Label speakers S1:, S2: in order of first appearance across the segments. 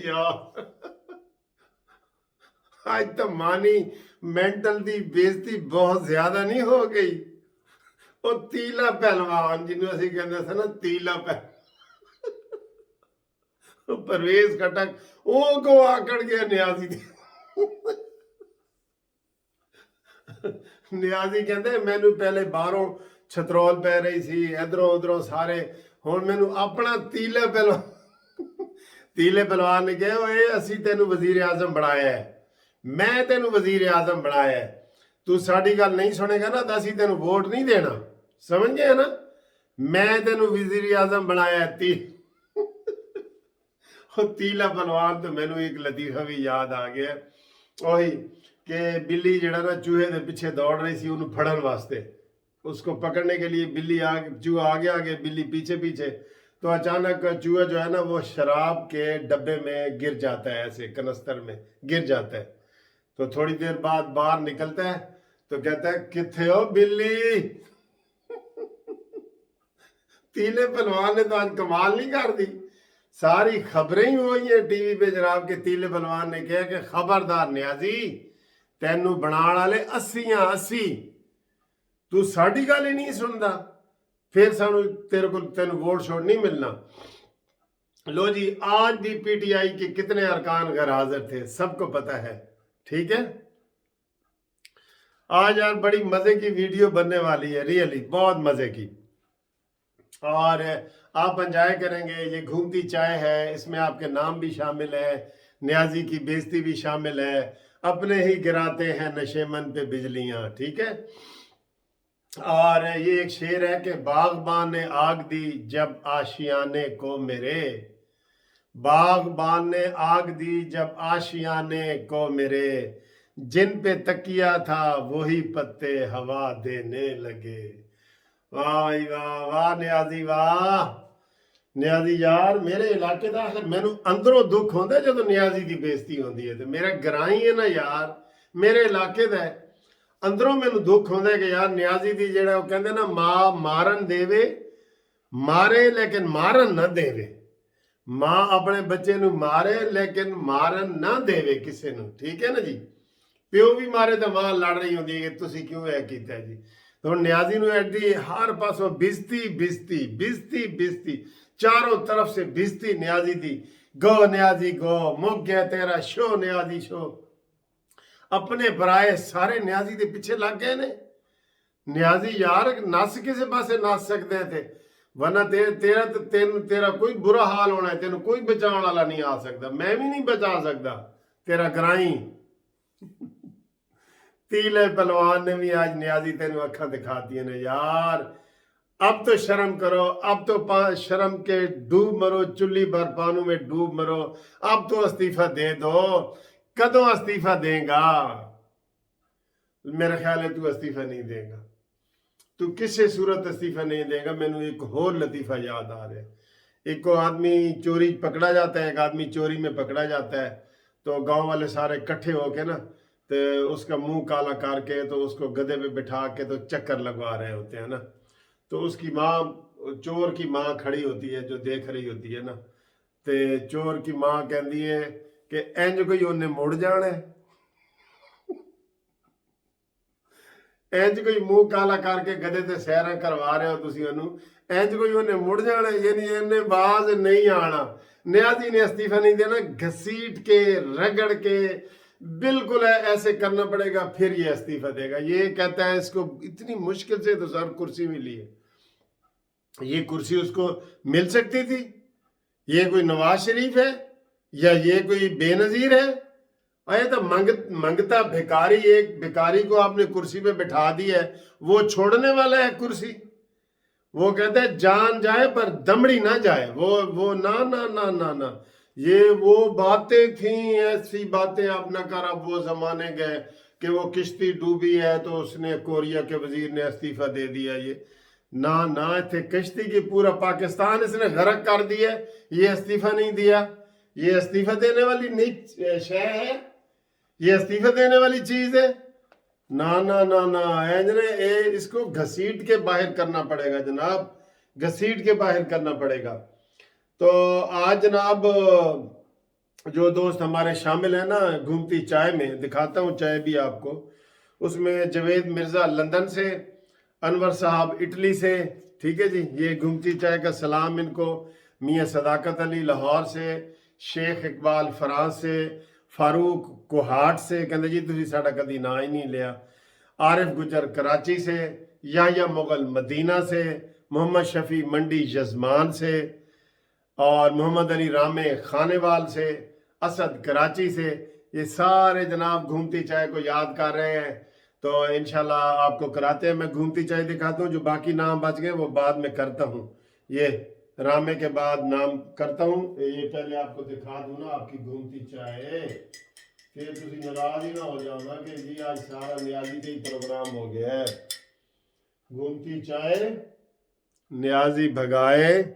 S1: ਯਾਰ ਅੱਜ ਤਾਂ ਮਾਨੀ ਮੈਂਟਲ ਦੀ ਬੇਇੱਜ਼ਤੀ ਬਹੁਤ ਜ਼ਿਆਦਾ ਨਹੀਂ ਹੋ ਗਈ। ਉਹ ਤੀਲਾ ਪਹਿਲਵਾਨ ਜਿਹਨੂੰ ਅਸੀਂ ਕਹਿੰਦੇ ਸੀ ਨਾ, ਤੀਲਾ ਪਰਵੇਜ਼ ਖਟਕ, ਉਹ ਕੋ ਆਕੜ ਗਿਆ ਨਿਆਜ਼ੀ ਦੀ। ਨਿਆਜ਼ੀ ਕਹਿੰਦੇ ਮੈਨੂੰ ਪਹਿਲੇ ਬਾਹਰੋਂ ਛਤਰੋਲ ਪੈ ਰਹੀ ਸੀ, ਇਧਰੋਂ ਉਧਰੋਂ ਸਾਰੇ, ਹੁਣ ਮੈਨੂੰ ਆਪਣਾ ਤੀਲੇ ਪਹਿਲਵਾਨ ਨੇ ਕਿਹਾ ਓਏ ਅਸੀਂ ਤੈਨੂੰ ਵਜ਼ੀਰ ਆਜ਼ਮ ਬਣਾਇਆ ਹੈ, ਮੈਂ ਤੈਨੂੰ ਵਜ਼ੀਰ ਆਜ਼ਮ ਬਣਾਇਆ ਹੈ, ਤੂੰ ਸਾਡੀ ਗੱਲ ਨਹੀਂ ਸੁਣੇਗਾ ਨਾ ਤਾਂ ਅਸੀਂ ਤੈਨੂੰ ਵੋਟ ਨਹੀਂ ਦੇਣਾ, ਸਮਝ ਗਏ ਨਾ, ਮੈਂ ਤੈਨੂੰ ਵਜ਼ੀਰ ਆਜ਼ਮ ਬਣਾਇਆ ਹੈ। ਤੀਲਾ ਪਹਿਲਵਾਨ ਤੋਂ ਮੈਨੂੰ ਇੱਕ ਲਤੀਫਾ ਵੀ ਯਾਦ ਆ ਗਿਆ, ਉਹੀ کہ بلی جڑا نا چوہے دے پیچھے دوڑ رہی سی انہوں پھڑن واسطے، اس کو پکڑنے کے لیے بلی چوہا آگے آگے بلی پیچھے پیچھے، تو اچانک چوہا جو ہے نا وہ شراب کے ڈبے میں گر جاتا ہے، ایسے کنستر میں گر جاتا ہے، تو تھوڑی دیر بعد باہر نکلتا ہے تو کہتا ہے کتھے ہو بلی؟ تیلے پہلوان نے تو آج کمال نہیں کر دی، ساری خبریں ہی ہوئی ہیں ٹی وی پہ جناب کہ تیلے پہلوان نے کہا کہ خبردار نیازی تینوں بنان والے 80 تو ساڈی گل ہی نہیں سندا، پھر سانو تیرے کو تینوں ووٹ شوٹ نہیں ملنا۔ لو جی، آج بھی پی ٹی آئی کے کتنے ارکان غیر حاضر تھے سب کو پتہ ہے، ٹھیک ہے۔ آج یار بڑی مزے کی ویڈیو بننے والی ہے، ریئلی بہت مزے کی، اور آپ انجوائے کریں گے۔ یہ گھومتی چائے ہے، اس میں آپ کے نام بھی شامل ہے، نیازی کی بےزتی بھی شامل ہے، اپنے ہی گراتے ہیں نشے من پہ بجلیاں، ٹھیک ہے۔ اور یہ ایک شعر ہے کہ باغبان نے آگ دی جب آشیانے کو میرے، باغبان نے آگ دی جب آشیانے کو میرے، جن پہ تکیا تھا وہی پتے ہوا دینے لگے۔ واہ واہ واہ نیازی واہ، نیازی یار میرے علاقے دا مینوں اندروں دکھ ہوندا ہے جدوں نیازی دی بےزتی ہوندی ہے، تے میرا گرائی ہے نا یار، میرے علاقے دا ہے، اندروں مینوں دکھ ہوندا ہے کہ یار نیازی دی جڑا وہ کہندے نا ماں مارن دیوے مارے لیکن مارن نہ دیوے، ماں اپنے بچے نو مارے لیکن مارن نہ دیوے کسے نو، ٹھیک ہے نا جی۔ پیو بھی مارے تو ماں لڑ رہی ہوندی ہے کہ تسی کیوں اے کیتا ہے جی۔ تو نیازی نو ایڈی ہر پاسوں بزتی چاروں طرف سے بزتی نیازی دی، گو نیازی گو، مک گیا تیرا شو نیازی شو، اپنے برائے سارے نیازی دے پیچھے لگ گئے نے۔ نیازی یار نس کسے پاسے نس سکتے تھے، ورنہ تیرا کوئی برا حال ہونا ہے، تینوں کوئی بچاؤ والا نہیں آ سکتا، میں بھی نہیں بچا سکتا تیرا گرائی۔ تیلے پہلوان نے بھی آج نیازی تینوں اکھاں دکھاتی ہیں یار، اب تو شرم کرو، اب تو شرم کے ڈوب مرو، چلی بھر پانوں میں ڈوب مرو، اب تو استعفیٰ دے دو۔ کدوں استعفیٰ دیں گا؟ میرا خیال ہے تو استعفیٰ نہیں دے گا، تو کسی صورت استعفیٰ نہیں دے گا۔ میں نے ایک اور لطیفہ یاد آ رہا ہے، ایک کو آدمی چوری پکڑا جاتا ہے، ایک آدمی چوری میں پکڑا جاتا ہے، تو گاؤں والے سارے کٹھے ہو کے نا تو اس کا منہ کالا کر کے تو اس کو گدھے پہ بٹھا کے تو چکر لگوا رہے ہوتے ہیں نا، تو اس کی ماں، چور کی ماں کھڑی ہوتی ہے جو دیکھ رہی ہوتی ہے نا، تو چور کی ماں کہندی ہے کہ اینج کوئی انہیں مڑ جانا ہے، اینج کوئی منہ کالا کر کے گدھے تے سیراں کروا رہے ہو تسی انہوں، اینج کوئی انہیں مڑ جانا ہے، یعنی انہیں باز نہیں آنا۔ نیازی نے استعفیٰ نہیں دینا، گھسیٹ کے رگڑ کے بالکل ایسے کرنا پڑے گا پھر یہ استعفیٰ دے گا۔ یہ کہتا ہے اس کو اتنی مشکل سے تو سر کرسی ملی ہے، یہ کرسی اس کو مل سکتی تھی؟ یہ کوئی نواز شریف ہے یا یہ کوئی بے نظیر ہے؟ آیا تو منگتا بھکاری، ایک بھکاری کو آپ نے کرسی پہ بٹھا دی ہے، وہ چھوڑنے والا ہے کرسی، وہ کہتا ہے جان جائے پر دمڑی نہ جائے، وہ نا نا نا نا نا، یہ وہ باتیں تھیں، ایسی باتیں آپ نہ کر۔ اب وہ زمانے گئے کہ وہ کشتی ڈوبی ہے تو اس نے کوریا کے وزیر نے استعفیٰ دے دیا، یہ نہ تھے کشتی کی پورا پاکستان اس نے غرق کر دیا، یہ استعفیٰ نہیں دیا، یہ استعفیٰ دینے والی نیچ شے ہے۔ ये इस्तीफा देने वाली चीज है? ना ना ना ना, इसको घसीट के बाहर करना पड़ेगा जनाब, घसीट के बाहर करना पड़ेगा। तो आज जनाब जो दोस्त हमारे शामिल हैं ना घूमती चाय में, दिखाता हूँ चाय भी आपको। उसमें जवेद मिर्ज़ा लंदन से, अनवर साहब इटली से, ठीक है जी। ये घूमती चाय का सलाम इनको मियाँ सदाकत अली लाहौर से, शेख इकबाल फ्रांस से, फारूक कोहाट से, कहते जी तुसी साडा कदी ना ही नहीं लिया। आरिफ गुजर कराची से, याह्या मुगल मदीना से, मोहम्मद शफी मंडी यजमान से, और मोहम्मद अली रामे खानेवाल से, असद कराची से। ये सारे जनाब घूमती चाय को याद कर रहे हैं। तो इंशाल्लाह आपको कराते हैं। मैं घूमती चाय दिखाता हूँ, जो बाकी नाम बच गए वो बाद में करता हूँ। ये रामे के बाद नाम करता हूँ, ये पहले आपको दिखा दूँ ना आपकी घूमती चाय, फिर तुसी नाराज ही ना हो जाओ ना कि जी आज सारा न्याजी का ही प्रोग्राम हो गया है। घूमती चाय, न्याजी भगाए,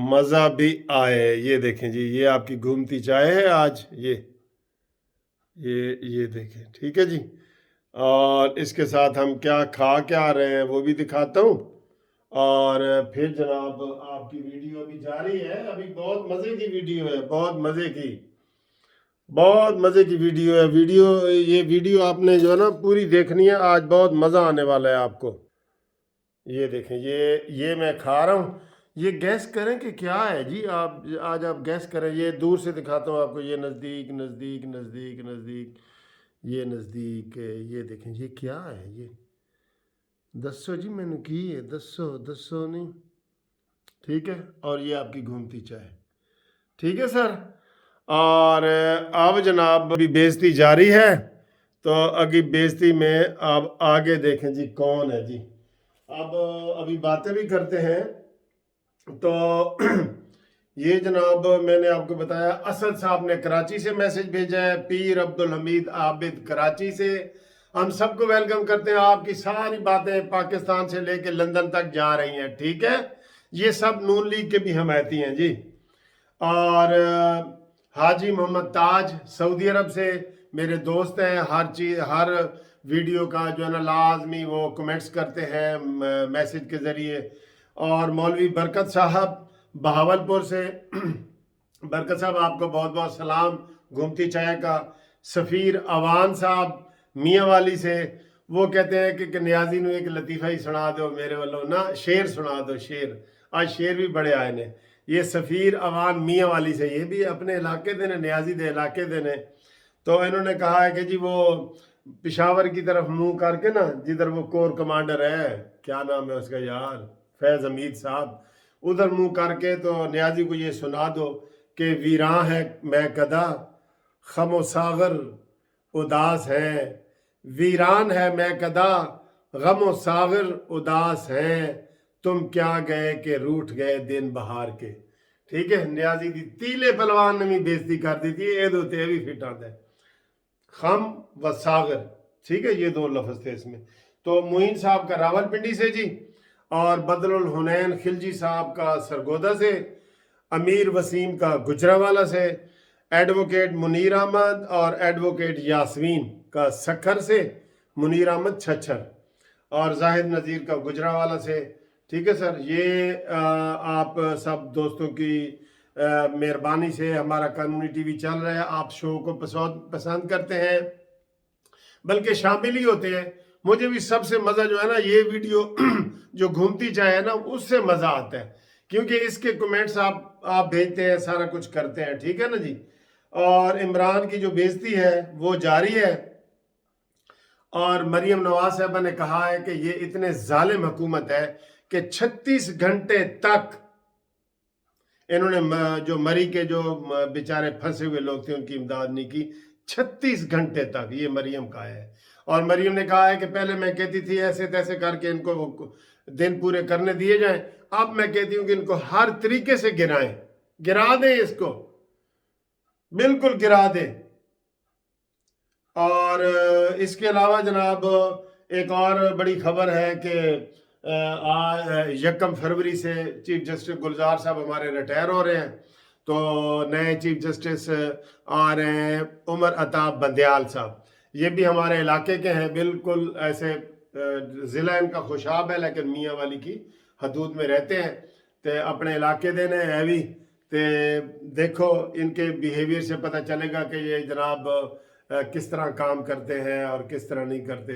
S1: मज़ा भी आए। ये देखें जी, ये आपकी घूमती चाय है आज। ये देखें, ठीक है जी। और इसके साथ हम क्या खा क्या रहे हैं वो भी दिखाता हूँ। और फिर जनाब आपकी वीडियो अभी जारी है, अभी बहुत मज़े की वीडियो है, बहुत मज़े की वीडियो है। ये वीडियो आपने जो है ना पूरी देखनी है, आज बहुत मज़ा आने वाला है आपको। ये देखें, ये मैं खा रहा हूँ। ये गैस करें कि क्या है जी, आप आज आप गैस करें। ये दूर से दिखाता हूँ आपको, ये नज़दीक नज़दीक नज़दीक नज़दीक, ये नज़दीक, ये देखें ये क्या है। ये दसो जी, मैंने की है, दसो नहीं, ठीक है। और ये आपकी घूमती चाय, ठीक है सर। और अब जनाब अभी बेइज्जती जारी है, तो अभी बेइज्जती में अब आगे देखें जी कौन है जी। अब अभी बातें भी करते हैं। तो ये जनाब मैंने आपको बताया, असद साहब ने कराची से मैसेज भेजा है, पीर अब्दुल हमीद आबिद कराची से। हम सबको वेलकम करते हैं। आपकी सारी बातें पाकिस्तान से लेके लंदन तक जा रही हैं, ठीक है। ये सब नून लीग के भी हमायती हैं जी। और हाजी मोहम्मद ताज सऊदी अरब से मेरे दोस्त हैं। हर वीडियो का जो है ना लाजमी वो कमेंट्स करते हैं मैसेज के ज़रिए। और मौलवी बरकत साहब बहावलपुर से, बरकत साहब आपको बहुत बहुत सलाम घूमती चाय का। सफ़ीर अवान साहब मियाँ वाली से, वो कहते हैं कि न्याजी नू एक लतीफ़ा ही सुना दो मेरे वालों ना, शेर सुना दो, शेर। आज शेर भी बड़े आए ने। ये सफ़ीर अवान मियाँ वाली से, ये भी अपने इलाके दे ने, न्याजी दे इलाके दे ने। तो इन्होंने कहा है कि जी वो पिशावर की तरफ मुंह करके ना, जिधर वो कोर कमांडर है, क्या नाम है उसका यार, फैज़ हमीद साहब, उधर मुंह करके तो न्याजी को ये सुना दो कि वीरां है मैं कदा, खमो सागर उदास है, वीरान है मैं कदा, गमो सागर उदास है, तुम क्या गए कि रूठ गए दिन बहार के। ठीक है, न्याजी दी तीले पहलवान ने भी बेइज्जती कर दी थी, ये दो भी फिट आते हैं, खम व सागर, ठीक है, ये दो लफ्ज थे इसमें। तो मुइन साहब का रावलपिंडी से जी, और बदरुल हुनैन खिलजी साहब का सरगोदा से, अमीर वसीम का गुजरावाला से, एडवोकेट मुनीर अहमद और एडवोकेट यास्मीन का सखर से, मुनीर अहमद छच्छर, और जाहिद नज़ीर का गुजरावाला से। ठीक है सर, ये आप सब दोस्तों की मेहरबानी से हमारा कम्युनिटी भी चल रहा है। आप शो को पसंद करते हैं, बल्कि शामिल ही होते हैं। मुझे भी सबसे मज़ा जो है ना, ये वीडियो जो घूमती चाय है ना, उससे मज़ा आता है, क्योंकि इसके कमेंट्स आप भेजते हैं, सारा कुछ करते हैं, ठीक है ना जी। और इमरान की जो बेइज्जती है वो जारी है। और मरियम नवाज साहबा ने कहा है कि ये इतने जालिम हुकूमत है कि 36 घंटे तक इन्होंने जो मरी के जो बेचारे फंसे हुए लोग थे उनकी इमदाद नहीं की। 36 घंटे तक, ये मरियम का है। और मरियम ने कहा है कि पहले मैं कहती थी ऐसे तैसे करके इनको दिन पूरे करने दिए जाएं, अब मैं कहती हूं कि इनको हर तरीके से गिराएं, गिरा दें, इसको बिल्कुल गिरा दें। और इसके अलावा जनाब एक और बड़ी खबर है कि 1 फरवरी से चीफ जस्टिस गुलजार साहब हमारे रिटायर हो रहे हैं। तो नए चीफ जस्टिस आ रहे हैं उमर अताब बंदयाल साहब, ये भी हमारे इलाके के हैं, बिल्कुल ऐसे ज़िला इनका खुशाब है लेकिन मियाँ वाली की हदूद में रहते हैं, तो अपने इलाके दे ने है भी, तो देखो इनके बिहेवियर से पता चलेगा कि ये जनाब किस तरह काम करते हैं और किस तरह नहीं करते।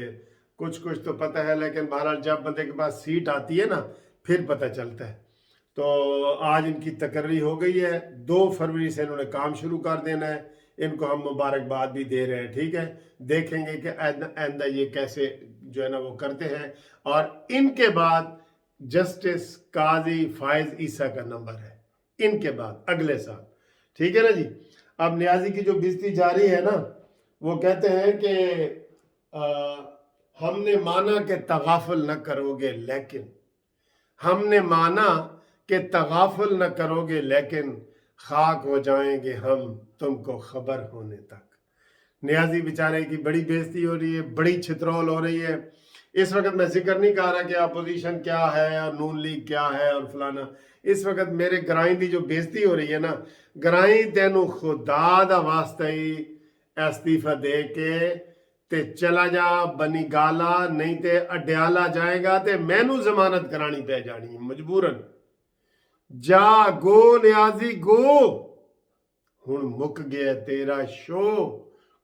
S1: कुछ कुछ तो पता है, लेकिन बहरहाल जब बंदे के पास सीट आती है ना फिर पता चलता है। तो आज इनकी तकर्री हो गई है, 2 फरवरी से इन्होंने काम शुरू कर देना है, इनको हम मुबारकबाद भी दे रहे हैं। ठीक है, देखेंगे कि आइंदा ये कैसे जो है ना वो करते हैं। और इनके बाद जस्टिस काजी फायज ईसा का नंबर है, इनके बाद अगले साल। ठीक है ना जी। अब नियाजी की जो बेइज्जती जारी है ना, वो कहते हैं कि हमने माना कि तगाफुल न करोगे, लेकिन हमने माना कि तगाफुल न करोगे, लेकिन खाक हो जाएंगे हम तुमको खबर होने तक। नियाजी बेचारे की बड़ी बेइज्जती हो रही है, बड़ी छितरौल हो रही है। इस वक्त मैं जिक्र नहीं कर रहा कि अपोजिशन क्या है और नून लीग क्या है और फलाना। इस वक्त मेरे ग्राई की जो बेइज्जती हो रही है ना, ग्राई तेनू खुदा दा वास्ते ही इस्तीफा दे के ते चला जा बनी गाला, नहीं ते अड्याला जाएगा ते मैनू जमानत करानी पै जानी है मजबूरन। जा गो नियाजी गो, हुण मुक गया तेरा शो,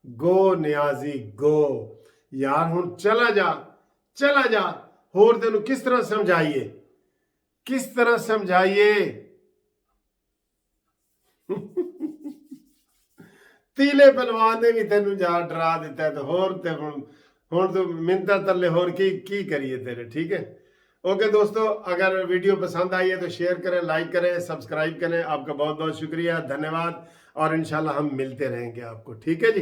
S1: गो नियाजी गो। यार हुण चला जा, चला जा। होर तेनू किस तरह समझाइए, किस तरह समझाइए। तीले पहलवान ने भी तेनू जा डरा दिता है, तो होर ते हुण तो मिन्नतां तले होर की करिए तेरे। ठीक है, ओके दोस्तों, अगर वीडियो पसंद आई है तो शेयर करें, लाइक करें, सब्सक्राइब करें। आपका बहुत बहुत शुक्रिया, धन्यवाद, और इंशाल्लाह हम मिलते रहेंगे आपको। ठीक है जी।